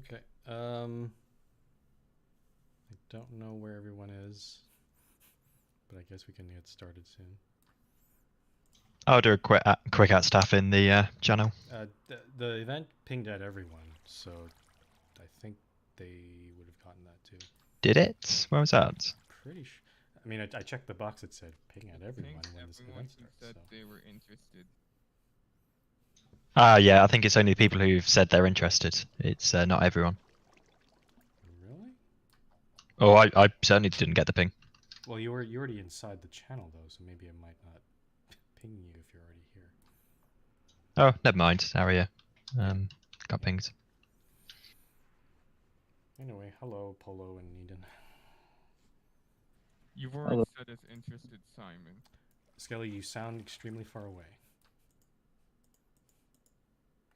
Okay. I don't know where everyone is, but I guess we can get started soon. I'll do a quick at staff in the channel. The event pinged at everyone, so I think they would have gotten that too. Did it? Where was that? Pretty sure. I mean, I checked the box that said ping at everyone when this event starts. Said so. they were interested. Yeah, I think it's only people who've said they're interested. It's not everyone. Really? Oh, I certainly didn't get the ping. Well, you're already inside the channel though, so maybe it might not ping you if you're already here. Oh, never mind. Area. Got pings. Anyway, hello, Polo and Needon. You weren't said as interested, Simon. Skelly, you sound extremely far away.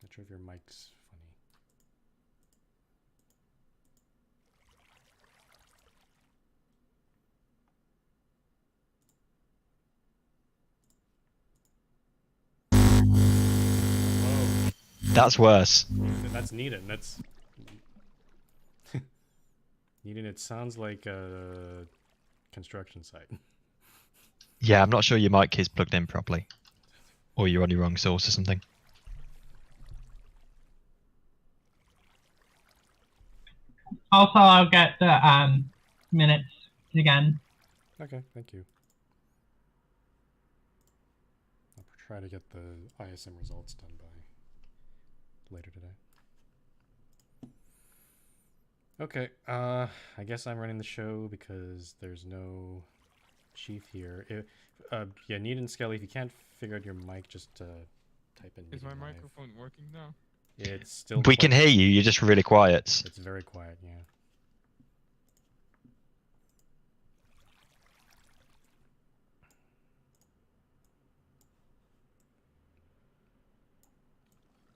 Not sure if your mic's funny. Whoa. That's worse. That's Needon. That's Needon. It sounds like a construction site. Yeah, I'm not sure your mic is plugged in properly, or you're on your wrong source or something. Also, I'll get the minutes again. Okay, thank you. I'll try to get the ISM results done by later today. Okay, I guess I'm running the show because there's no chief here. Yeah, Need and Skelly, if you can't figure out your mic, just type in. Is my live. microphone working now? It's still. We can hear you. You're just really quiet. It's very quiet. Yeah.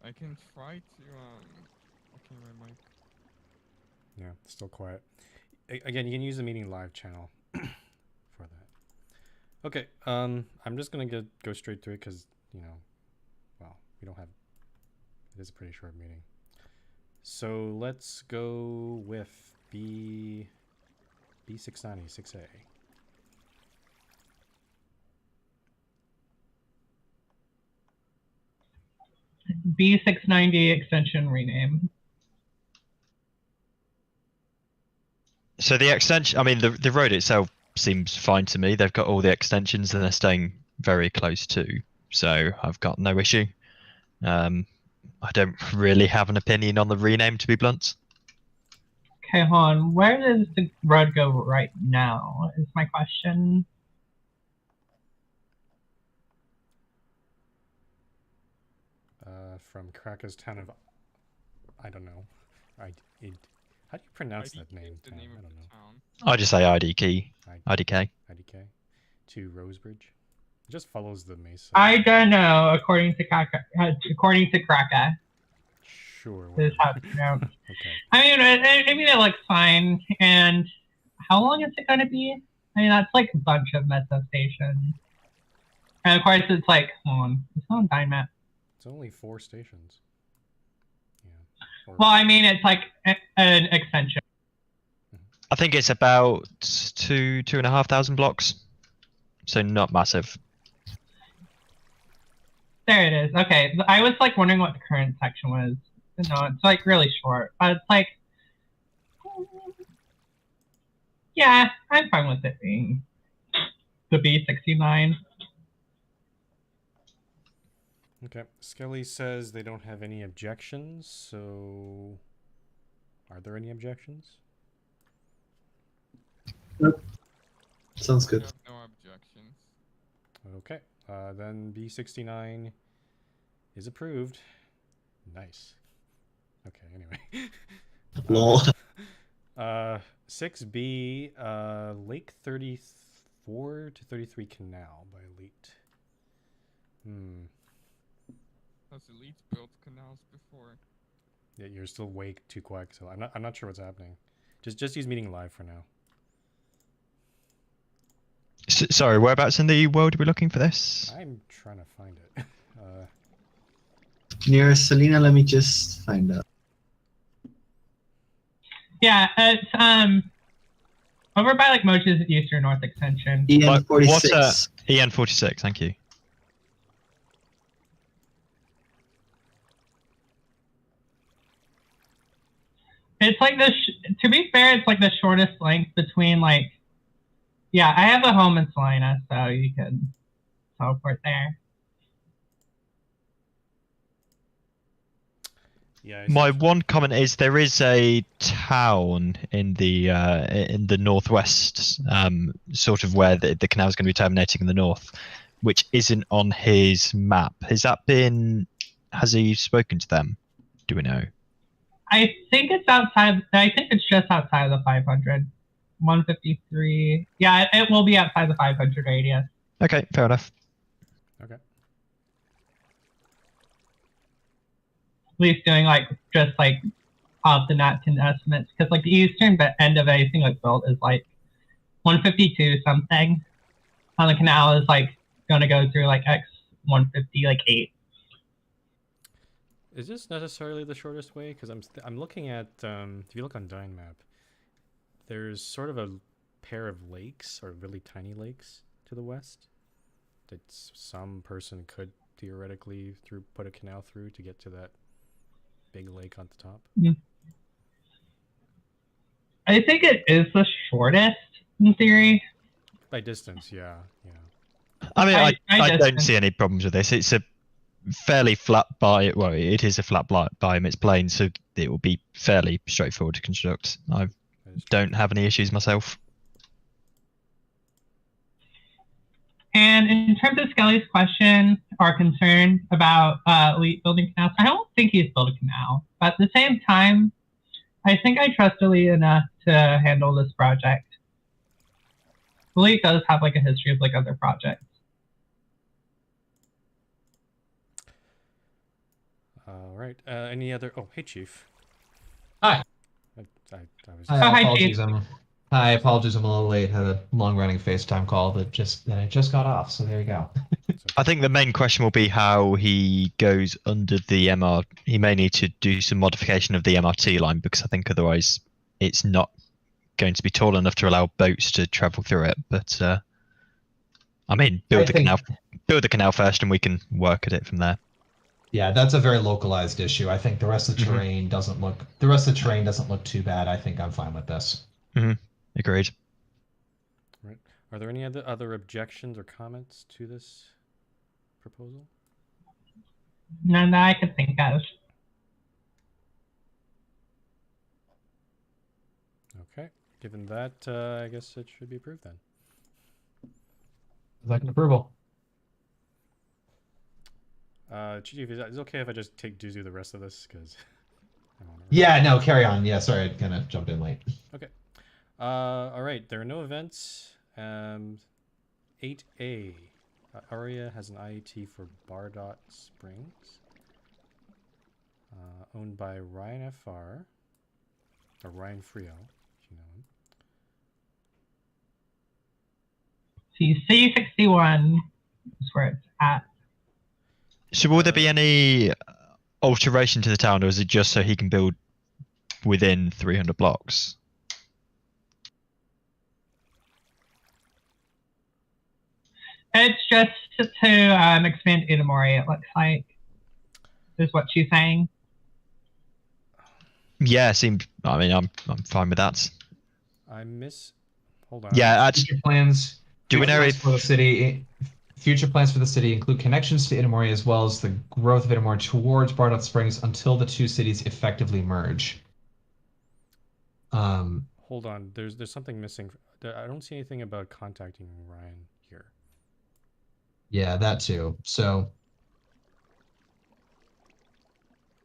I can try to okay, my mic. Yeah, still quiet. Again, you can use the meeting live channel for that. Okay, I'm just gonna go straight through it because well, we don't have. It is a pretty short meeting. So let's go with B690 6A. B690 extension rename. So the extension, I mean, the road itself seems fine to me. They've got all the extensions and they're staying very close to, so I've got no issue. I don't really have an opinion on the rename, to be blunt. Okay, hold on. Where does the road go right now, is my question. From Krakow's town of, I don't know. How do you pronounce that name? The name I of don't the know. town. I just say IDK. IDK. IDK to Rosebridge. It just follows the Mesa. I don't know, according to Kraka. Sure. This is how it's pronounced. Okay. I mean, it looks fine. And how long is it going to be? I mean, that's like a bunch of Mesa stations. And of course, it's like, hold on, it's on Dime Map. It's only 4 stations. Yeah. Well, I mean, it's like an extension. I think it's about 2,500 blocks, so not massive. There it is. Okay, I was like wondering what the current section was. No, it's like really short, but it's like, yeah, I'm fine with it being the B69. Okay. Skelly says they don't have any objections, so are there any objections? Nope. Sounds good. I have no objections. Okay. Then B69 is approved. Nice. Okay, anyway. Lol. 6B, Lake 34 to 33 Canal by Elite. Has Elite built canals before? Yeah, you're still way too quiet, so I'm not sure what's happening. Just use meeting live for now. Sorry, whereabouts in the world are we looking for this? I'm trying to find it. Near Selena, let me just find out. Yeah, it's over by like Mocha's eastern north extension. EN46. EN46, thank you. It's like this. To be fair, it's like the shortest length between like. Yeah, I have a home in Salina, so you can teleport there. Yeah. My one comment is there is a town in the northwest, sort of where the canal is going to be terminating in the north, which isn't on his map. Has he spoken to them? Do we know? I think it's outside. I think it's just outside of the 500. 153. Yeah, it will be outside the 500 radius. Okay, fair enough. Okay. At least doing like just like off the napkin estimates, because like the eastern end of anything like built is like 152 something. On the canal is like going to go through like X 150 like 8. Is this necessarily the shortest way? Because I'm looking at if you look on Dynmap, there's sort of a pair of lakes, or really tiny lakes, to the west that some person could theoretically put a canal through to get to that big lake on the top. Yeah. I think it is the shortest in theory. By distance, yeah. I mean, I don't distance. see any problems with this. It's a fairly flat biome. Well, it is a flat biome. It's plain, so it will be fairly straightforward to construct. I don't have any issues myself. And in terms of Skelly's question or concern about Elite building canals, I don't think he's built a canal. But at the same time, I think I trust Elite enough to handle this project. Elite does have like a history of like other projects. All right. Any other? Oh, hey, Chief. Hi. I was. hi, Apologies. Hi, apologies. I'm a little late. Had a long-running FaceTime call that I just got off. So there you go. I think the main question will be how he goes under the MR. He may need to do some modification of the MRT line, because I think otherwise it's not going to be tall enough to allow boats to travel through it. But I mean, build the canal first, and we can work at it from there. Yeah, that's a very localized issue. I think the rest of the terrain doesn't look too bad. I think I'm fine with this. Agreed. Right. Are there any other objections or comments to this proposal? None that I could think of. Okay. Given that, I guess it should be approved then. Second approval. Chief, is it okay if I just do the rest of this? Because Yeah, no, carry on. Yeah, sorry, I kind of jumped in late. Okay. All right. There are no events. 8A. Aria has an IET for Bardot Springs. Owned by Ryan FR. Or Ryan Frio, if you know him. C61 is where it's at. So will there be any alteration to the town, or is it just so he can build within 300 blocks? It's just to expand Itamori, it looks like, is what she's saying. Yeah, I mean, I'm fine with that. Hold on. Yeah, actually, Future plans. Do we know plans if for the city? Future plans for the city include connections to Itamori as well as the growth of Itamori towards Bardot Springs until the two cities effectively merge. Hold on. There's something missing. I don't see anything about contacting Ryan here. Yeah, that too. So.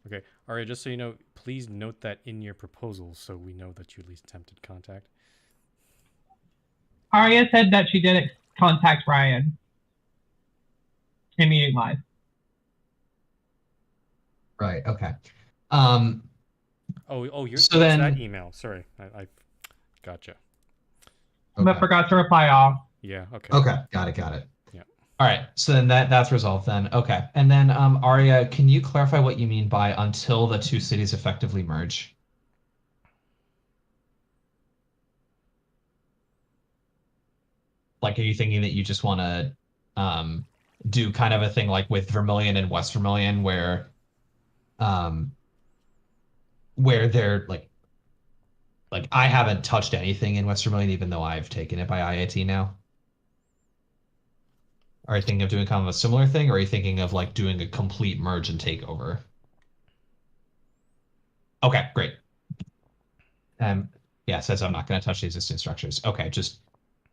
Okay. All right. Just so you know, please note that in your proposal, so we know that you at least attempted contact. Aria said that she did contact Ryan in meeting live. Right. Okay. You're so then that email. Sorry, I gotcha. Okay. But forgot to reply all. Yeah. Okay. Okay. Got it. Yeah. All right. So then that's resolved then. Okay. And then Aria, can you clarify what you mean by until the two cities effectively merge? Like, are you thinking that you just want to do kind of a thing like with Vermilion and West Vermilion, where they're like I haven't touched anything in West Vermilion, even though I've taken it by IIT now. Are you thinking of doing kind of a similar thing, or are you thinking of like doing a complete merge and takeover? Okay, great. Yeah, it says I'm not going to touch the existing structures. Okay,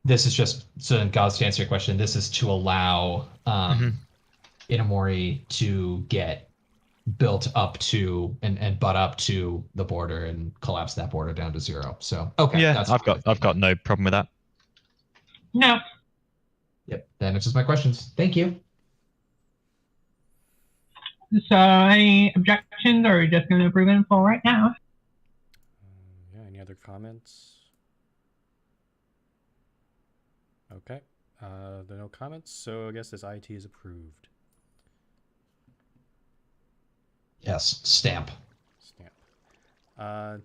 this is just so then, Gauss, to answer your question, this is to allow Inamori to get built up to and butt up to the border and collapse that border down to 0. So okay, Yeah, that's I've got no problem with that. No. Yep, that answers my questions. Thank you. So any objections, or are we just going to approve it in full right now? Yeah, any other comments? Okay, there are no comments, so I guess this IT is approved. Yes, stamp. Stamp. And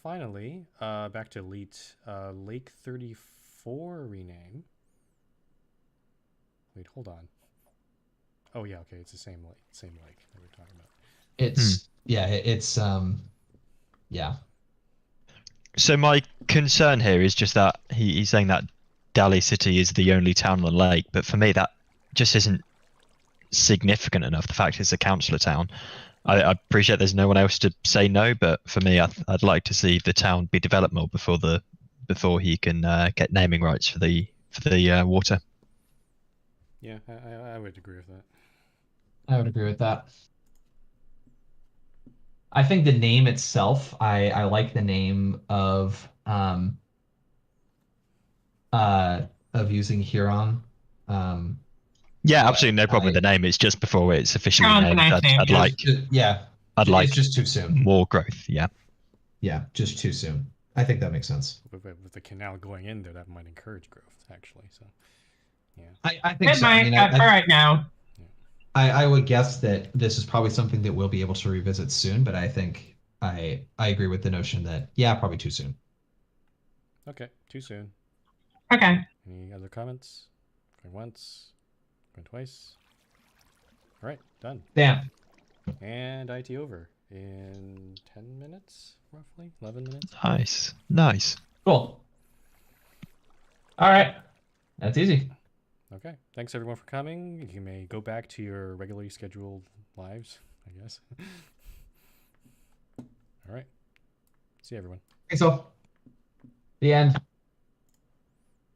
finally, back to Elite, Lake 34 rename. Wait, hold on. Oh yeah, okay, it's the same lake that we're talking about. It's yeah. So my concern here is just that he's saying that Dali City is the only town on the lake, but for me that just isn't significant enough. The fact it's a councillor town. I appreciate there's no one else to say no, but for me, I'd like to see the town be developed more before he can get naming rights for the water. Yeah, I would agree with that. I would agree with that. I think the name itself, I like the name of using Huron. Yeah, absolutely no problem with I- the name. It's just before it's officially Sounds a named. nice name. I'd like I'd like it's just too soon. more growth. Yeah. Yeah, just too soon. I think that makes sense. With the canal going in there, that might encourage growth, actually. So, yeah. I think It so. I might, mean, for right now. I would guess that this is probably something that we'll be able to revisit soon, but I think I agree with the notion that, yeah, probably too soon. Okay, too soon. Okay. Any other comments? Going once, going twice. All right, done. Damn. And IT over in 10 minutes, roughly 11 minutes. Nice. Cool. All right. That's easy. Okay, thanks everyone for coming. You may go back to your regularly scheduled lives, I guess. All right, see you everyone. Okay, so the end.